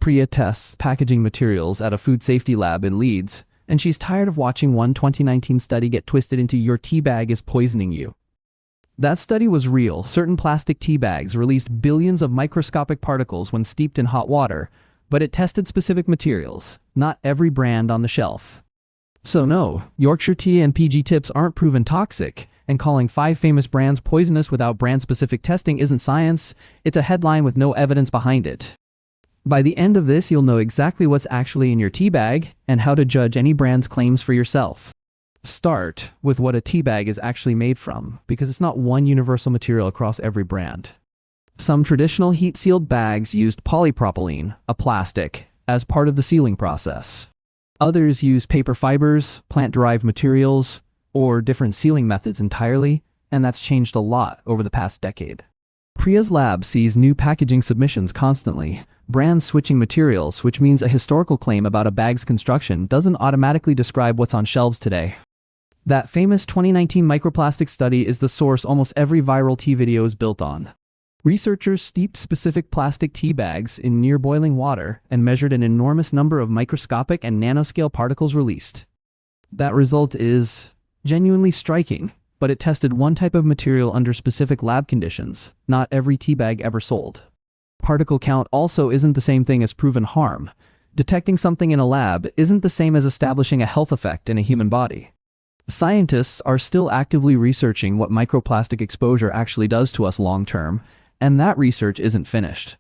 Priya tests packaging materials at a food safety lab in Leeds, and she's tired of watching one 2019 study get twisted into "your tea bag is poisoning you." That study was real. Certain plastic tea bags released billions of microscopic particles when steeped in hot water, but it tested specific materials, not every brand on the shelf. So no, Yorkshire Tea and PG Tips aren't proven toxic, and calling 5 famous brands poisonous without brand-specific testing isn't science. It's a headline with no evidence behind it. By the end of this, you'll know exactly what's actually in your tea bag and how to judge any brand's claims for yourself. Start with what a tea bag is actually made from, because it's not one universal material across every brand. Some traditional heat-sealed bags used polypropylene, a plastic, as part of the sealing process. Others use paper fibers, plant-derived materials, or different sealing methods entirely, and that's changed a lot over the past decade. Priya's lab sees new packaging submissions constantly, brands switching materials, which means a historical claim about a bag's construction doesn't automatically describe what's on shelves today. That famous 2019 microplastics study is the source almost every viral tea video is built on. Researchers steeped specific plastic tea bags in near boiling water and measured an enormous number of microscopic and nanoscale particles released. That result is genuinely striking, but it tested one type of material under specific lab conditions, not every tea bag ever sold. Particle count also isn't the same thing as proven harm. Detecting something in a lab isn't the same as establishing a health effect in a human body. Scientists are still actively researching what microplastic exposure actually does to us long-term, and that research isn't finished.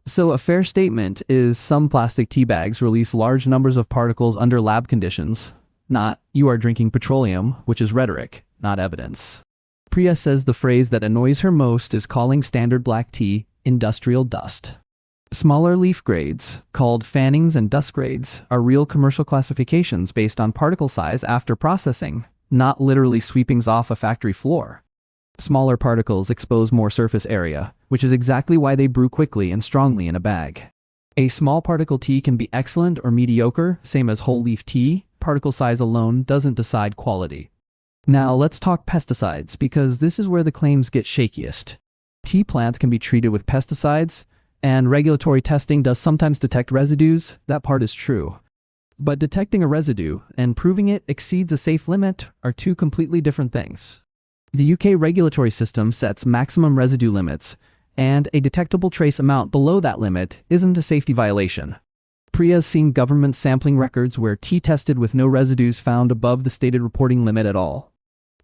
So a fair statement is some plastic tea bags release large numbers of particles under lab conditions, not "you are drinking petroleum," which is rhetoric, not evidence. Priya says the phrase that annoys her most is calling standard black tea industrial dust. Smaller leaf grades, called fannings and dust grades, are real commercial classifications based on particle size after processing, not literally sweepings off a factory floor. Smaller particles expose more surface area, which is exactly why they brew quickly and strongly in a bag. A small particle tea can be excellent or mediocre, same as whole leaf tea. Particle size alone doesn't decide quality. Now let's talk pesticides, because this is where the claims get shakiest. Tea plants can be treated with pesticides, and regulatory testing does sometimes detect residues. That part is true. But detecting a residue and proving it exceeds a safe limit are two completely different things. The UK regulatory system sets maximum residue limits, and a detectable trace amount below that limit isn't a safety violation. Priya's seen government sampling records where tea tested with no residues found above the stated reporting limit at all.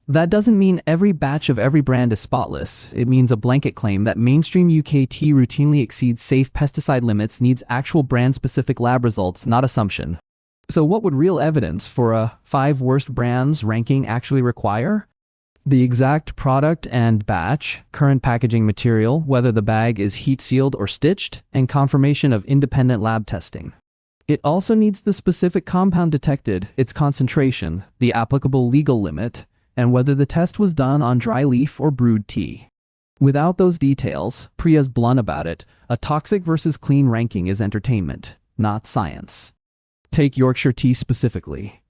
That doesn't mean every batch of every brand is spotless. It means a blanket claim that mainstream UK tea routinely exceeds safe pesticide limits needs actual brand-specific lab results, not assumption. So what would real evidence for a 5 worst brands ranking actually require? The exact product and batch, current packaging material, whether the bag is heat-sealed or stitched, and confirmation of independent lab testing. It also needs the specific compound detected, its concentration, the applicable legal limit, and whether the test was done on dry leaf or brewed tea. Without those details, Priya's blunt about it, a toxic versus clean ranking is entertainment, not science. Take Yorkshire Tea specifically.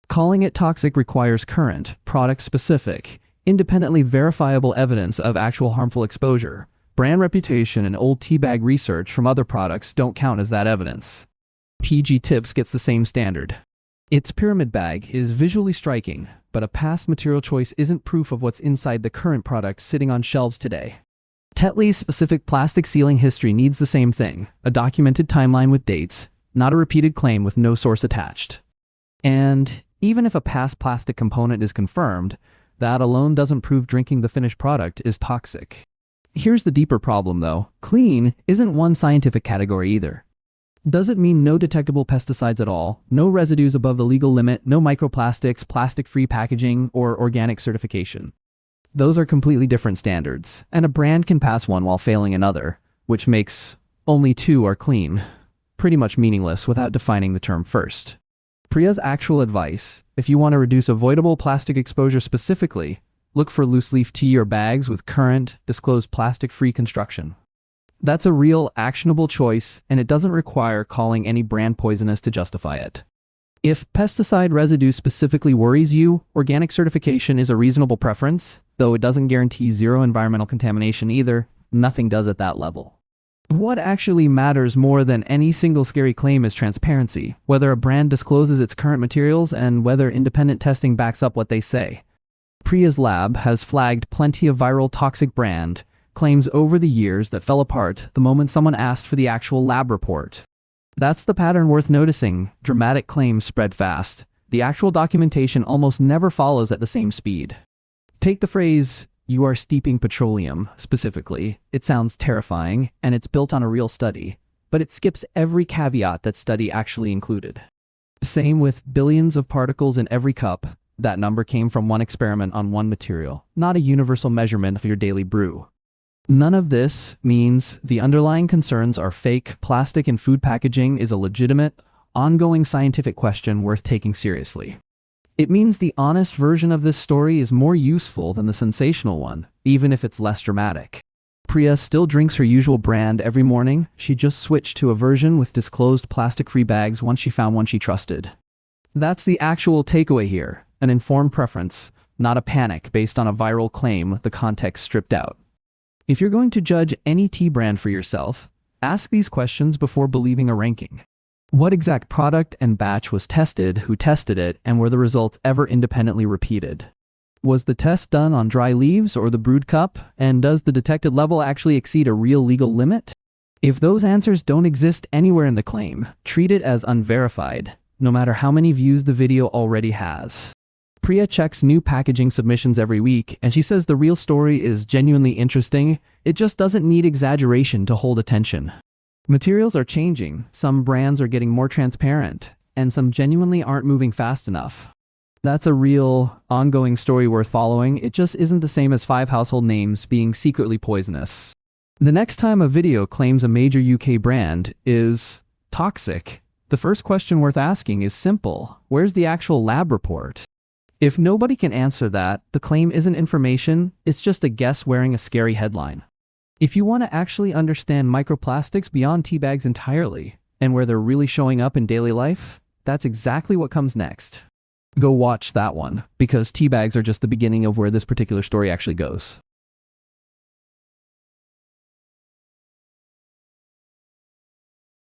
Calling it toxic requires current, product-specific, independently verifiable evidence of actual harmful exposure. Brand reputation and old tea bag research from other products don't count as that evidence. PG Tips gets the same standard. Its pyramid bag is visually striking, but a past material choice isn't proof of what's inside the current product sitting on shelves today. Tetley's specific plastic sealing history needs the same thing, a documented timeline with dates, not a repeated claim with no source attached. And even if a past plastic component is confirmed, that alone doesn't prove drinking the finished product is toxic. Here's the deeper problem though. Clean isn't one scientific category either. Does it mean no detectable pesticides at all, no residues above the legal limit, no microplastics, plastic-free packaging, or organic certification? Those are completely different standards, and a brand can pass one while failing another, which makes only 2 are clean pretty much meaningless without defining the term first. Priya's actual advice, if you want to reduce avoidable plastic exposure specifically, look for loose leaf tea or bags with current, disclosed plastic-free construction. That's a real, actionable choice, and it doesn't require calling any brand poisonous to justify it. If pesticide residue specifically worries you, organic certification is a reasonable preference, though it doesn't guarantee zero environmental contamination either. Nothing does at that level. What actually matters more than any single scary claim is transparency, whether a brand discloses its current materials and whether independent testing backs up what they say. Priya's lab has flagged plenty of viral toxic brand claims over the years that fell apart the moment someone asked for the actual lab report. That's the pattern worth noticing. Dramatic claims spread fast. The actual documentation almost never follows at the same speed. Take the phrase, "you are steeping petroleum," specifically. It sounds terrifying, and it's built on a real study, but it skips every caveat that study actually included. Same with billions of particles in every cup. That number came from one experiment on one material, not a universal measurement of your daily brew. None of this means the underlying concerns are fake. Plastic in food packaging is a legitimate, ongoing scientific question worth taking seriously. It means the honest version of this story is more useful than the sensational one, even if it's less dramatic. Priya still drinks her usual brand every morning. She just switched to a version with disclosed plastic-free bags once she found one she trusted. That's the actual takeaway here, an informed preference, not a panic based on a viral claim with the context stripped out. If you're going to judge any tea brand for yourself, ask these questions before believing a ranking. What exact product and batch was tested, who tested it, and were the results ever independently repeated? Was the test done on dry leaves or the brewed cup, and does the detected level actually exceed a real legal limit? If those answers don't exist anywhere in the claim, treat it as unverified, no matter how many views the video already has. Priya checks new packaging submissions every week, and she says the real story is genuinely interesting. It just doesn't need exaggeration to hold attention. Materials are changing, some brands are getting more transparent, and some genuinely aren't moving fast enough. That's a real, ongoing story worth following. It just isn't the same as 5 household names being secretly poisonous. The next time a video claims a major UK brand is toxic, the first question worth asking is simple: where's the actual lab report? If nobody can answer that, the claim isn't information, it's just a guess wearing a scary headline. If you want to actually understand microplastics beyond tea bags entirely, and where they're really showing up in daily life, that's exactly what comes next. Go watch that one, because tea bags are just the beginning of where this particular story actually goes.